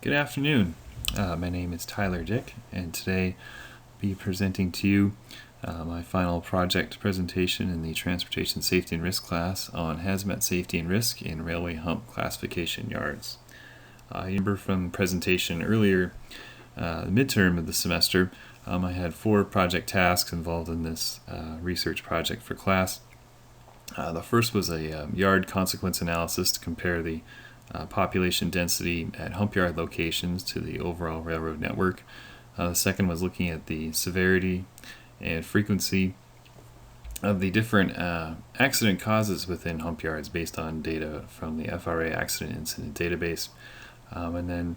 Good afternoon. My name is Tyler Dick, and today I'll be presenting to you my final project presentation in the Transportation Safety and Risk class on Hazmat Safety and Risk in Railway Hump Classification Yards. You remember from the presentation earlier, the midterm of the semester, I had 4 project tasks involved in this research project for class. The first was a yard consequence analysis to compare the population density at hump yard locations to the overall railroad network. The second was looking at the severity and frequency of the different accident causes within hump yards based on data from the FRA Accident Incident Database. And then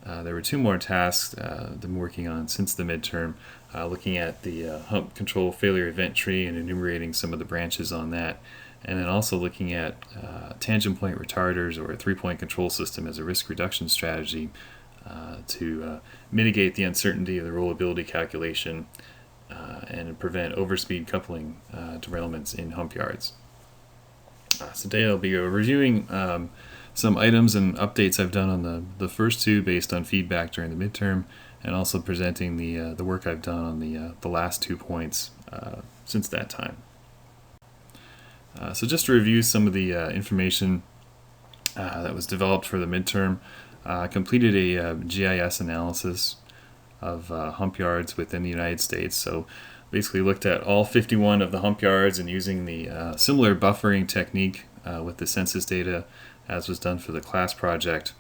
there were 2 more tasks that I'm working on since the midterm, looking at the hump control failure event tree and enumerating some of the branches on that, and then also looking at tangent point retarders or a 3-point control system as a risk reduction strategy to mitigate the uncertainty of the rollability calculation and prevent overspeed coupling derailments in hump yards. So today I'll be reviewing some items and updates I've done on the first 2 based on feedback during the midterm, and also presenting the work I've done on the last 2 points since that time. So just to review some of the information that was developed for the midterm, completed a GIS analysis of hump yards within the United States. So basically looked at all 51 of the hump yards and using the similar buffering technique with the census data as was done for the class project,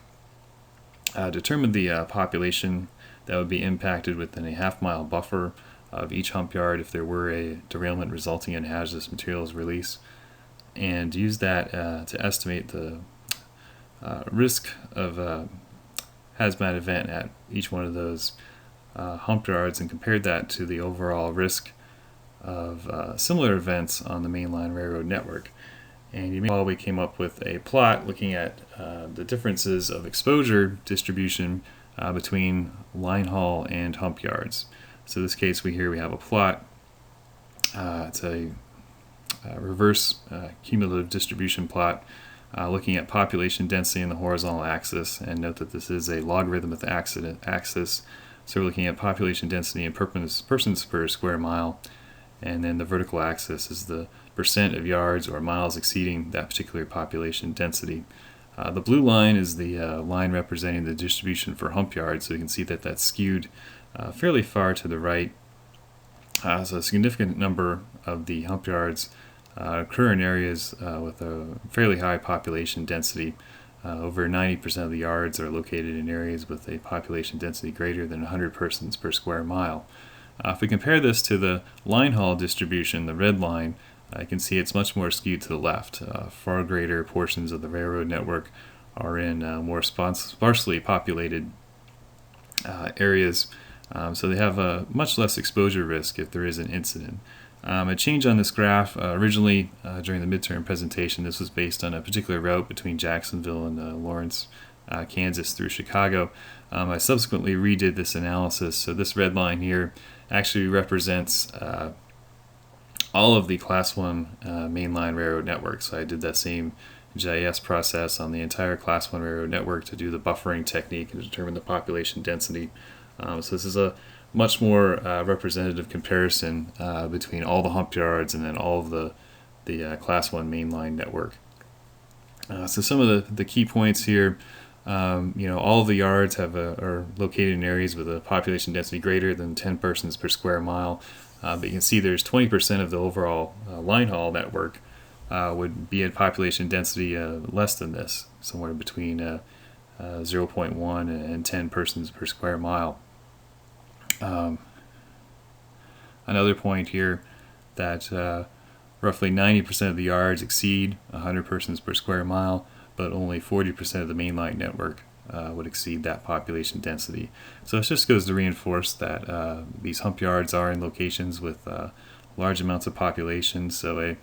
determined the population that would be impacted within a half-mile buffer of each hump yard if there were a derailment resulting in hazardous materials release, and used that to estimate the risk of a hazmat event at each one of those hump yards, and compared that to the overall risk of similar events on the mainline railroad network. And you may recall we came up with a plot looking at the differences of exposure distribution between line haul and hump yards. So in this case we have a plot. It's a reverse cumulative distribution plot looking at population density in the horizontal axis, and note that this is a logarithmic axis, so we're looking at population density in persons per square mile, and then the vertical axis is the percent of yards or miles exceeding that particular population density. The blue line is the line representing the distribution for hump yards, so you can see that that's skewed fairly far to the right. So a significant number of the hump yards occur in areas with a fairly high population density. Over 90% of the yards are located in areas with a population density greater than 100 persons per square mile. If we compare this to the line haul distribution, the red line, I can see it's much more skewed to the left. Far greater portions of the railroad network are in more sparsely populated areas, so they have a much less exposure risk if there is an incident. A change on this graph, originally during the midterm presentation, this was based on a particular route between Jacksonville and Lawrence, Kansas through Chicago. I subsequently redid this analysis, so this red line here actually represents all of the Class 1 mainline railroad network. So I did that same GIS process on the entire Class 1 railroad network to do the buffering technique and determine the population density. So this is a much more representative comparison between all the hump yards and then all of the Class 1 mainline network. So some of the key points here, all of the yards are located in areas with a population density greater than 10 persons per square mile. But you can see there's 20% of the overall line haul network would be at population density less than this, somewhere between 0.1 and 10 persons per square mile. Another point here that roughly 90% of the yards exceed 100 persons per square mile, but only 40% of the mainline network would exceed that population density. So this just goes to reinforce that these hump yards are in locations with large amounts of population. So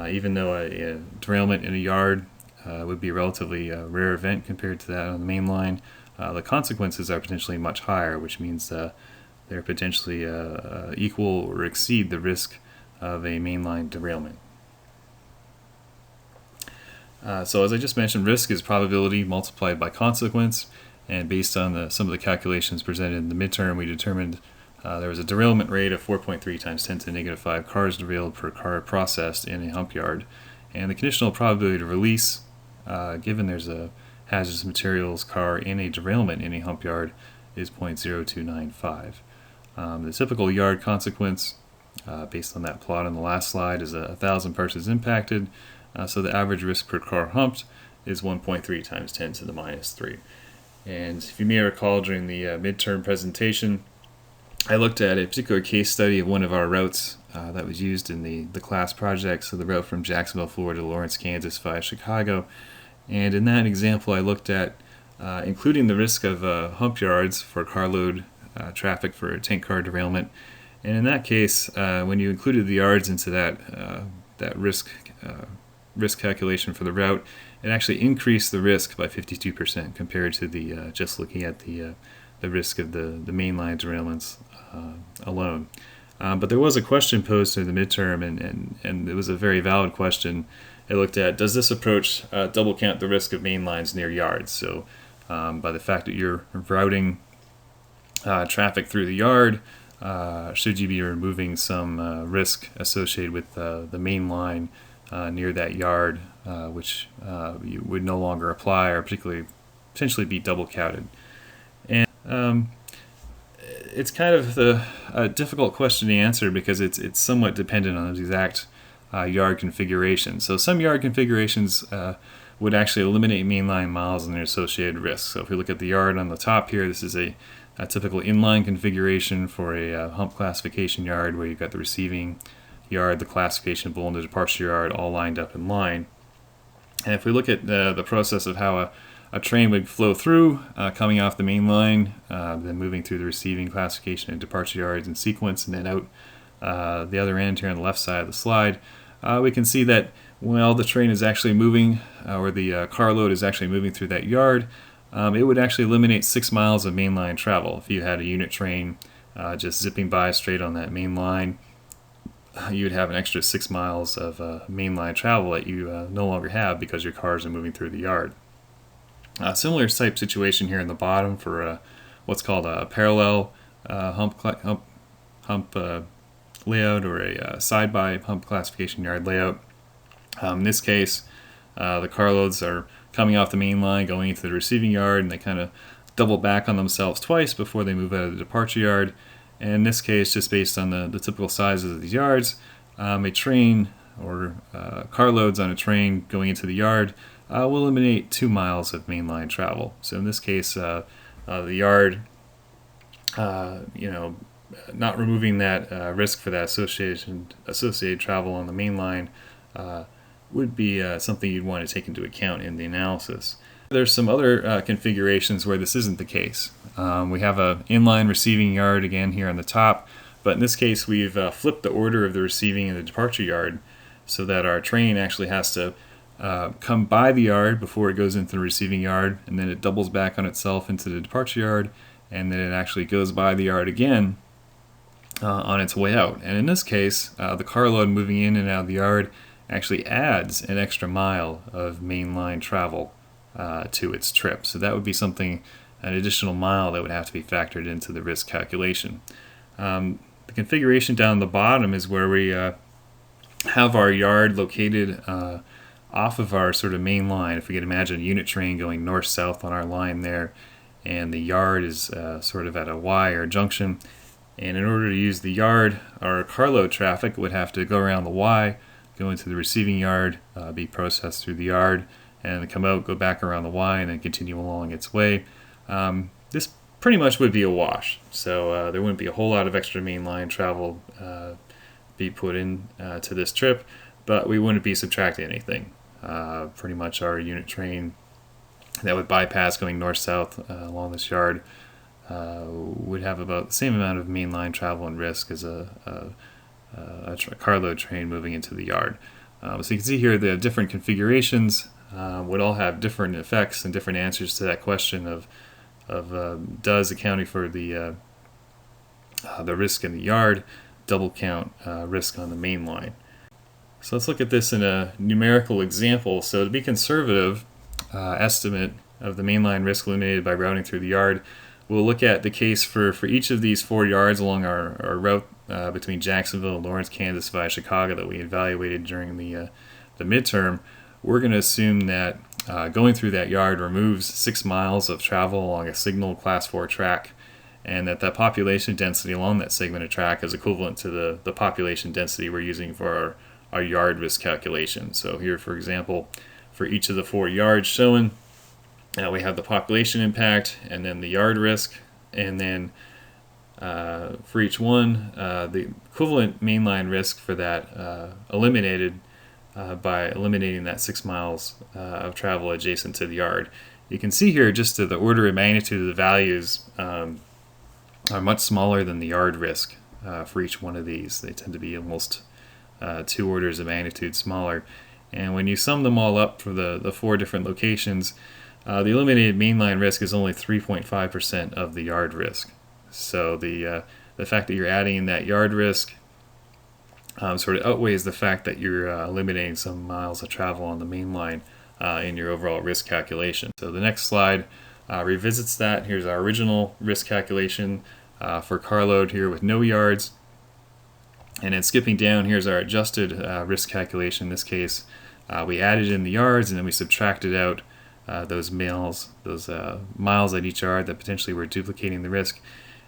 even though a derailment in a yard would be a relatively rare event compared to that on the main line, the consequences are potentially much higher, which means they're potentially equal or exceed the risk of a mainline derailment. So as I just mentioned, risk is probability multiplied by consequence, And based on some of the calculations presented in the midterm, we determined there was a derailment rate of 4.3 times 10 to the negative 5 cars derailed per car processed in a hump yard. And the conditional probability to release, given there's a hazardous materials car in a derailment in a hump yard, is 0.0295. The typical yard consequence, based on that plot on the last slide, is 1,000 persons impacted. So the average risk per car humped is 1.3 times 10 to the minus 3. And if you may recall, during the midterm presentation, I looked at a particular case study of one of our routes that was used in the class project, so the route from Jacksonville, Florida to Lawrence, Kansas via Chicago. And in that example, I looked at including the risk of hump yards for carload traffic for a tank car derailment. And in that case, when you included the yards into that risk calculation for the route, it actually increased the risk by 52% compared to the just looking at the risk of the mainline derailments alone. But there was a question posed to the midterm, and it was a very valid question. It looked at, does this approach double count the risk of main lines near yards? So by the fact that you're routing traffic through the yard, should you be removing some risk associated with the main line near that yard, which you would no longer apply or potentially be double counted? And it's kind of a difficult question to answer because it's somewhat dependent on the exact yard configuration. So some yard configurations would actually eliminate mainline miles and their associated risks. So if we look at the yard on the top here, this is a typical inline configuration for a hump classification yard where you've got the receiving yard, the classification bull, and the departure yard all lined up in line. And if we look at the process of how a train would flow through, coming off the main line, then moving through the receiving, classification, and departure yards in sequence, and then out the other end here on the left side of the slide, we can see that while the train is actually moving, or the carload is actually moving through that yard, it would actually eliminate 6 miles of mainline travel. If you had a unit train just zipping by straight on that main line, you would have an extra 6 miles of mainline travel that you no longer have because your cars are moving through the yard. Similar type situation here in the bottom for what's called a parallel hump layout, or a side-by hump classification yard layout. In this case, the carloads are coming off the main line, going into the receiving yard, and they kind of double back on themselves twice before they move out of the departure yard. And in this case, just based on the typical sizes of these yards, a train or carloads on a train going into the yard will eliminate 2 miles of mainline travel. So in this case, the yard, not removing that risk for that associated travel on the main line would be something you'd want to take into account in the analysis. There's some other configurations where this isn't the case. We have an inline receiving yard again here on the top, but in this case we've flipped the order of the receiving and the departure yard so that our train actually has to come by the yard before it goes into the receiving yard, and then it doubles back on itself into the departure yard, and then it actually goes by the yard again on its way out. And in this case, the carload moving in and out of the yard actually adds an extra mile of mainline travel to its trip. So that would be an additional mile that would have to be factored into the risk calculation. The configuration down the bottom is where we have our yard located off of our sort of main line. If we can imagine a unit train going north-south on our line there, and the yard is sort of at a Y or junction. And in order to use the yard, our carload traffic would have to go around the Y, go into the receiving yard, be processed through the yard, and then come out, go back around the Y, and then continue along its way. This pretty much would be a wash. So there wouldn't be a whole lot of extra mainline travel be put in to this trip, but we wouldn't be subtracting anything. Pretty much our unit train that would bypass going north-south along this yard would have about the same amount of mainline travel and risk as a carload train moving into the yard. So you can see here the different configurations would all have different effects and different answers to that question of does accounting for the risk in the yard double count risk on the main line. So let's look at this in a numerical example. So to be conservative, estimate of the mainline risk eliminated by routing through the yard. We'll look at the case for each of these 4 yards along our route between Jacksonville and Lawrence, Kansas via Chicago that we evaluated during the midterm. We're going to assume that going through that yard removes 6 miles of travel along a signal Class 4 track, and that population density along that segment of track is equivalent to the population density we're using for our yard risk calculation. So here, for example, for each of the 4 yards shown, we have the population impact and then the yard risk, and then for each one, the equivalent mainline risk for that eliminated by eliminating that 6 miles of travel adjacent to the yard. You can see here just the order of magnitude of the values are much smaller than the yard risk for each one of these. They tend to be almost 2 orders of magnitude smaller. And when you sum them all up for the 4 different locations, the eliminated mainline risk is only 3.5% of the yard risk. So the fact that you're adding in that yard risk sort of outweighs the fact that you're eliminating some miles of travel on the main line in your overall risk calculation. So the next slide revisits that. Here's our original risk calculation for carload here with no yards. And then skipping down, here's our adjusted risk calculation. In this case, we added in the yards and then we subtracted out those miles at each yard that potentially were duplicating the risk.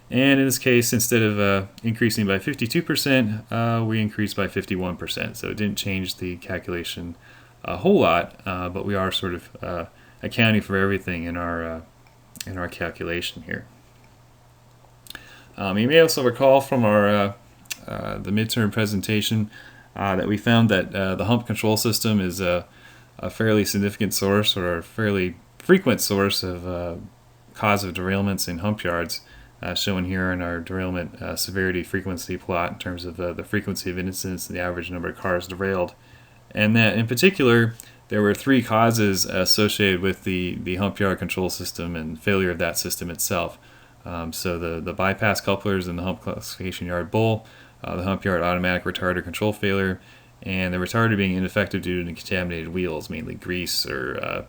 And in this case, instead of increasing by 52%, we increased by 51%. So it didn't change the calculation a whole lot, but we are sort of accounting for everything in our calculation here. You may also recall from our the midterm presentation that we found that the hump control system is a fairly significant source, or a fairly frequent source of cause of derailments in hump yards, shown here in our derailment severity frequency plot in terms of the frequency of incidents and the average number of cars derailed. And that in particular, there were 3 causes associated with the hump yard control system and failure of that system itself. So the bypass couplers in the hump classification yard bowl, the hump yard automatic retarder control failure, and the retarder being ineffective due to contaminated wheels, mainly grease or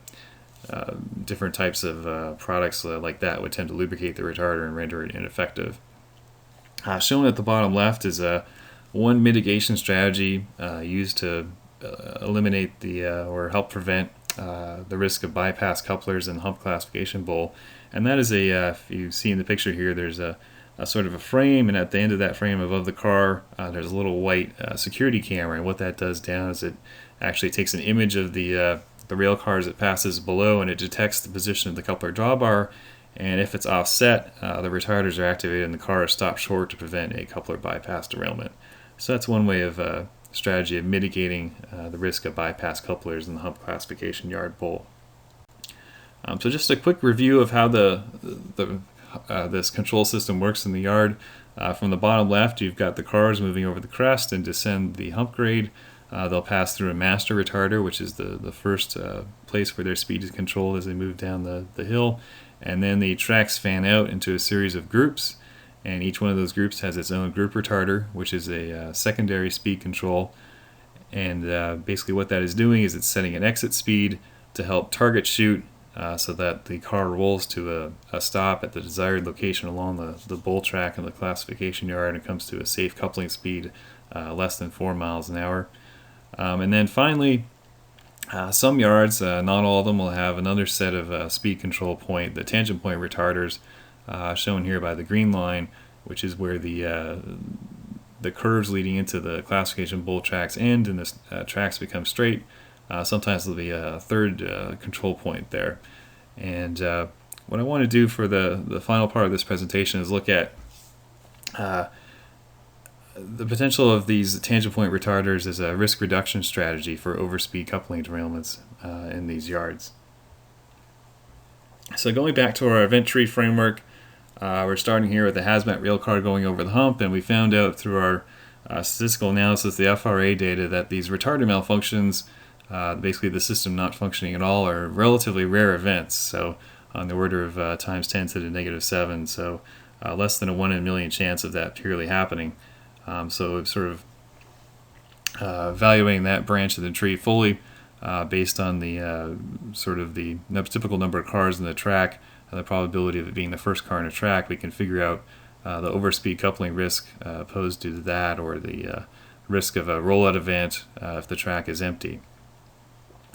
different types of products like that would tend to lubricate the retarder and render it ineffective. Shown at the bottom left is one mitigation strategy used to eliminate or help prevent the risk of bypass couplers in the hump classification bowl. And that is if you see in the picture here, there's a sort of a frame, and at the end of that frame above the car, there's a little white security camera. And what that does down is it actually takes an image of the rail car as it passes below, and it detects the position of the coupler drawbar. And if it's offset, the retarders are activated and the car is stopped short to prevent a coupler bypass derailment. So that's one way of strategy of mitigating the risk of bypass couplers in the hump classification yard bowl. So just a quick review of how this control system works in the yard. From the bottom left, you've got the cars moving over the crest and descend the hump grade. They'll pass through a master retarder, which is the first place where their speed is controlled as they move down the hill. And then the tracks fan out into a series of groups, and each one of those groups has its own group retarder, which is a secondary speed control. And basically what that is doing is it's setting an exit speed to help target shoot so that the car rolls to a stop at the desired location along the bowl track in the classification yard and comes to a safe coupling speed less than 4 miles an hour. And then finally, some yards, not all of them, will have another set of speed control point, the tangent point retarders, shown here by the green line, which is where the curves leading into the classification bowl tracks end and the tracks become straight. Sometimes there'll be a third control point there. And what I want to do for the final part of this presentation is look at the potential of these tangent point retarders as a risk reduction strategy for overspeed coupling derailments in these yards. So going back to our event tree framework, we're starting here with the Hazmat rail car going over the hump, and we found out through our statistical analysis, the FRA data, that these retarder malfunctions, basically the system not functioning at all, are relatively rare events, so on the order of times 10 to the negative 7, so less than a 1 in a million chance of that purely happening. So sort of evaluating that branch of the tree fully, based on the sort of the typical number of cars in the track and the probability of it being the first car in a track. We can figure out the overspeed coupling risk posed due to that, or the risk of a rollout event if the track is empty.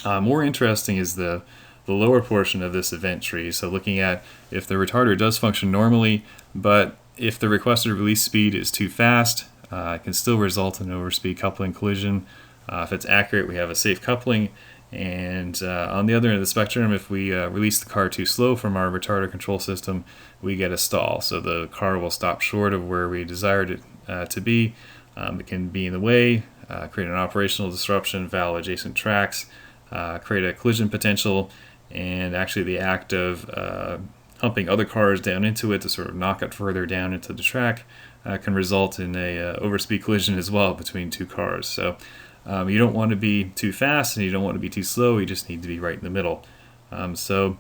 More interesting is the lower portion of this event tree. So looking at if the retarder does function normally, but if the requested release speed is too fast, it can still result in an overspeed coupling collision. If it's accurate, we have a safe coupling. And on the other end of the spectrum, if we release the car too slow from our retarder control system, we get a stall. So the car will stop short of where we desired it to be. It can be in the way, create an operational disruption, foul adjacent tracks, create a collision potential, and actually the act of humping other cars down into it to sort of knock it further down into the track can result in a overspeed collision as well between two cars. So you don't want to be too fast and you don't want to be too slow. You just need to be right in the middle. So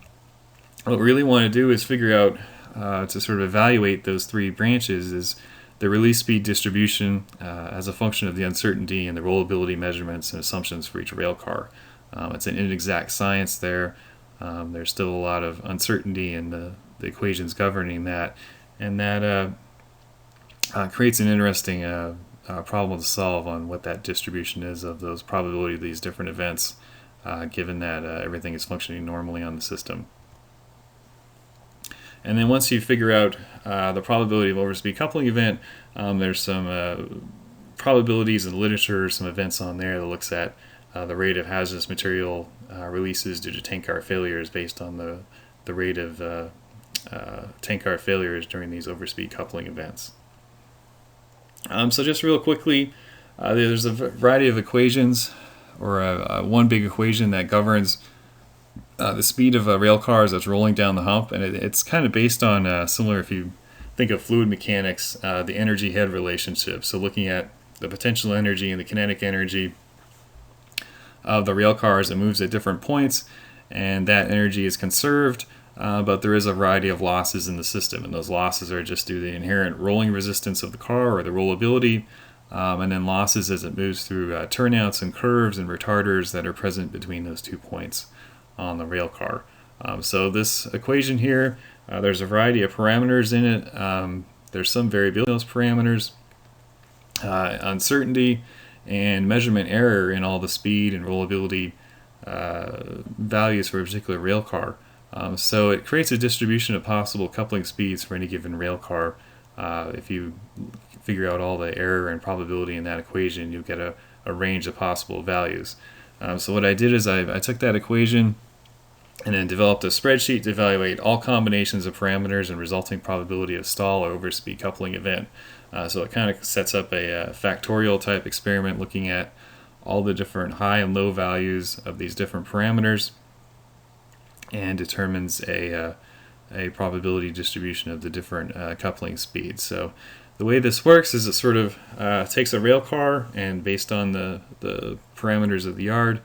what we really want to do is figure out to sort of evaluate those three branches is the release speed distribution as a function of the uncertainty and the rollability measurements and assumptions for each rail car. It's an inexact science there. There's still a lot of uncertainty in the equations governing that, and that creates an interesting problem to solve on what that distribution is of those probability of these different events, given that everything is functioning normally on the system. And then once you figure out the probability of overspeed coupling event, there's some probabilities in the literature, some events on there that looks at the rate of hazardous material releases due to tank car failures based on the rate of tank car failures during these overspeed coupling events. So just real quickly, there's a variety of equations, or one big equation that governs the speed of a rail car as it's rolling down the hump, and it's kind of based on similar, if you think of fluid mechanics, the energy head relationship. So looking at the potential energy and the kinetic energy of the rail car as it moves at different points, and that energy is conserved, but there is a variety of losses in the system, and those losses are just due to the inherent rolling resistance of the car or the rollability, and then losses as it moves through turnouts and curves and retarders that are present between those 2 points on the rail car. So this equation here, there's a variety of parameters in it. There's some variability in those parameters, uncertainty, and measurement error in all the speed and rollability values for a particular rail car. So it creates a distribution of possible coupling speeds for any given rail car. If you figure out all the error and probability in that equation, you'll get a range of possible values. So what I did is I took that equation and then developed a spreadsheet to evaluate all combinations of parameters and resulting probability of stall or overspeed coupling event. So it kind of sets up a factorial type experiment looking at all the different high and low values of these different parameters and determines a probability distribution of the different coupling speeds. So the way this works is it sort of takes a rail car, and based on the parameters of the yard,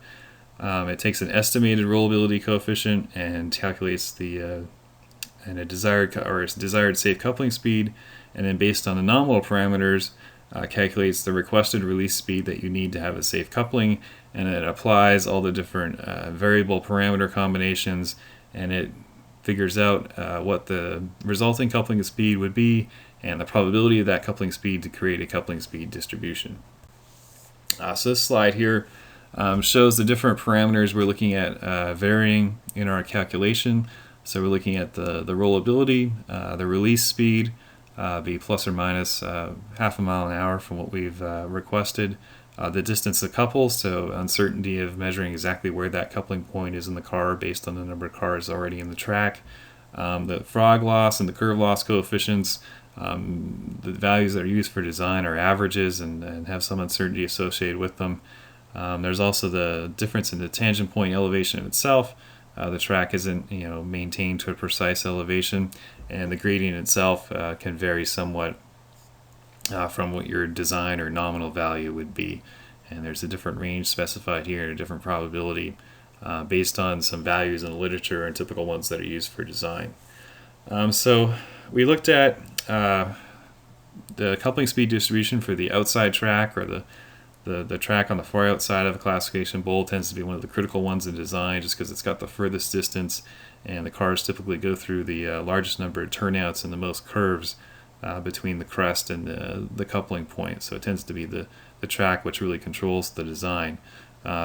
it takes an estimated rollability coefficient and calculates its desired safe coupling speed, and then based on the nominal parameters, calculates the requested release speed that you need to have a safe coupling, and it applies all the different variable parameter combinations, and it figures out what the resulting coupling speed would be and the probability of that coupling speed to create a coupling speed distribution. So this slide here shows the different parameters we're looking at varying in our calculation. So we're looking at the rollability, the release speed, be plus or minus half a mile an hour from what we've requested, the distance of couples, so uncertainty of measuring exactly where that coupling point is in the car based on the number of cars already in the track, the frog loss and the curve loss coefficients. The values that are used for design are averages and have some uncertainty associated with them. There's also the difference in the tangent point elevation itself. The track isn't maintained to a precise elevation, and the gradient itself can vary somewhat from what your design or nominal value would be. And there's a different range specified here and a different probability based on some values in the literature and typical ones that are used for design. So we looked at the coupling speed distribution for the outside track, or the The track on the far outside of a classification bowl tends to be one of the critical ones in design, just because it's got the furthest distance, and the cars typically go through the largest number of turnouts and the most curves between the crest and the coupling point. So it tends to be the track which really controls the design.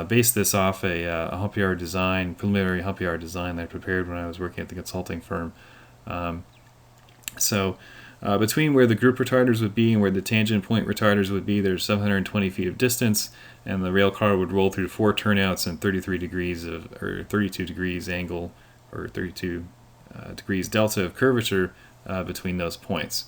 Based this off a hump yard design, preliminary hump yard design that I prepared when I was working at the consulting firm. Between where the group retarders would be and where the tangent point retarders would be, there's 720 feet of distance, and the rail car would roll through 4 turnouts and 32 degrees angle, or 32 degrees delta of curvature between those points.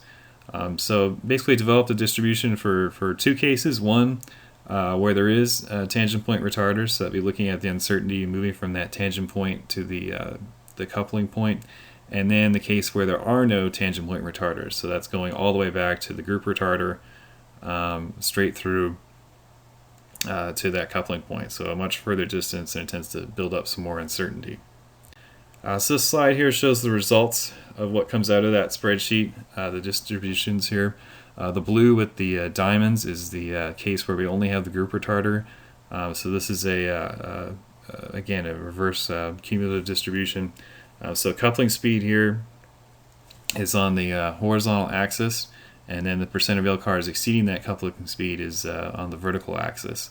So basically developed a distribution for 2 cases. One, where there is tangent point retarders, so that'd be looking at the uncertainty moving from that tangent point to the coupling point. And then the case where there are no tangent point retarders, so that's going all the way back to the group retarder, straight through to that coupling point, so a much further distance, and it tends to build up some more uncertainty. So this slide here shows the results of what comes out of that spreadsheet, the distributions here. The blue with the diamonds is the case where we only have the group retarder. So this is again a reverse cumulative distribution. So coupling speed here is on the horizontal axis, and then the percent of rail cars exceeding that coupling speed is on the vertical axis.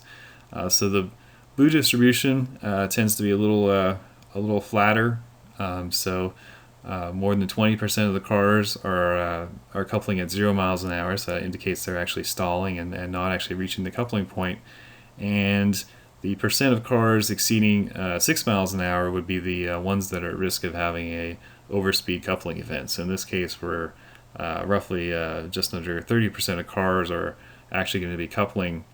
So the blue distribution tends to be a little flatter. More than 20% of the cars are coupling at 0 miles an hour, so that indicates they're actually stalling and not actually reaching the coupling point. And the percent of cars exceeding 6 miles an hour would be the ones that are at risk of having a overspeed coupling event. So in this case, we're roughly just under 30% of cars are actually going to be coupling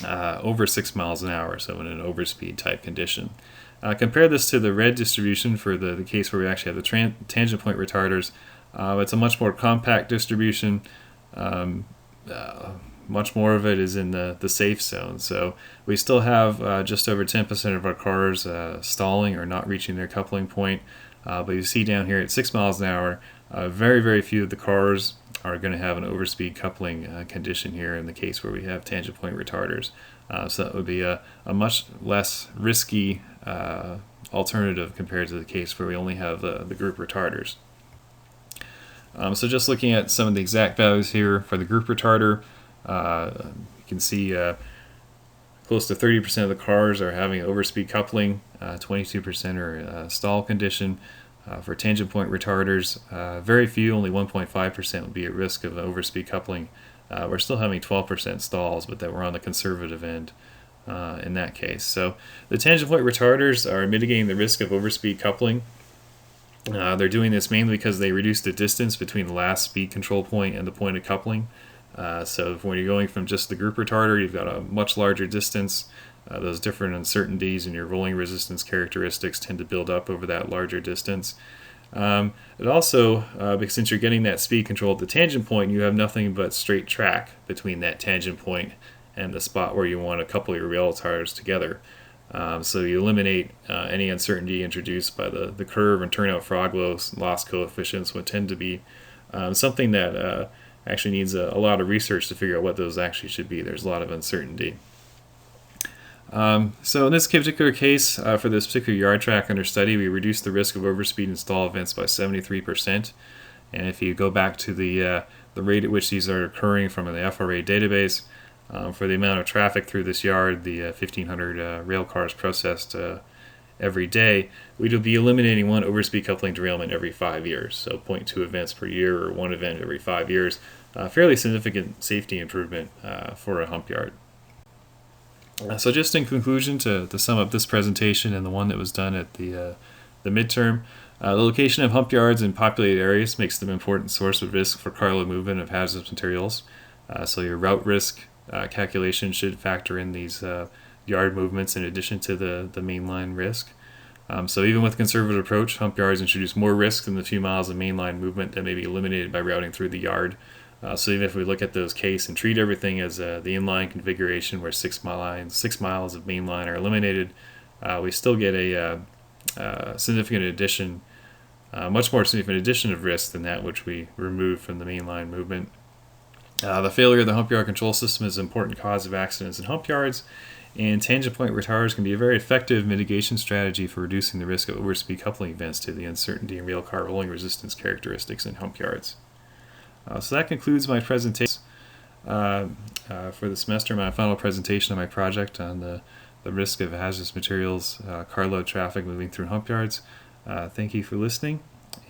over 6 miles an hour, so in an overspeed type condition. Compare this to the red distribution for the case where we actually have the tangent point retarders. It's a much more compact distribution. Much more of it is in the safe zone. So we still have just over 10% of our cars stalling or not reaching their coupling point. But you see down here at 6 miles an hour, very, very few of the cars are going to have an overspeed coupling condition here in the case where we have tangent point retarders. So that would be a much less risky alternative compared to the case where we only have the group retarders. So just looking at some of the exact values here for the group retarder, you can see close to 30% of the cars are having overspeed coupling, 22% are stall condition. For tangent point retarders, very few, only 1.5% would be at risk of overspeed coupling. We're still having 12% stalls, but that we're on the conservative end in that case. So the tangent point retarders are mitigating the risk of overspeed coupling. They're doing this mainly because they reduce the distance between the last speed control point and the point of coupling. So when you're going from just the group retarder, you've got a much larger distance. Those different uncertainties and your rolling resistance characteristics tend to build up over that larger distance. It also, because since you're getting that speed control at the tangent point, you have nothing but straight track between that tangent point and the spot where you want to couple your rail tires together. So you eliminate any uncertainty introduced by the curve and turnout frog loss coefficients, would tend to be something that actually needs a lot of research to figure out what those actually should be. There's a lot of uncertainty. So in this particular case, for this particular yard track under study, we reduced the risk of overspeed and stall events by 73%. And if you go back to the rate at which these are occurring from the FRA database, for the amount of traffic through this yard, the 1,500 rail cars processed every day, we'd be eliminating one overspeed coupling derailment every 5 years. So 0.2 events per year, or one event every 5 years. Fairly significant safety improvement for a hump yard. So just in conclusion, to sum up this presentation and the one that was done at the midterm, the location of hump yards in populated areas makes them an important source of risk for carload movement of hazardous materials. So your route risk calculation should factor in these yard movements in addition to the mainline risk. So even with a conservative approach, hump yards introduce more risk than the few miles of mainline movement that may be eliminated by routing through the yard. So even if we look at those case and treat everything as the inline configuration where 6 miles of mainline are eliminated, we still get a significant addition, much more significant addition of risk than that which we remove from the mainline movement. The failure of the hump yard control system is an important cause of accidents in hump yards, and tangent point retarders can be a very effective mitigation strategy for reducing the risk of overspeed coupling events due to the uncertainty in rail car rolling resistance characteristics in hump yards. So that concludes my presentation for the semester, my final presentation of my project on the risk of hazardous materials, carload traffic moving through hump yards. Thank you for listening,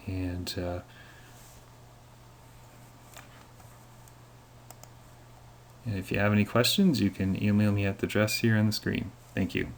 and if you have any questions, you can email me at the address here on the screen. Thank you.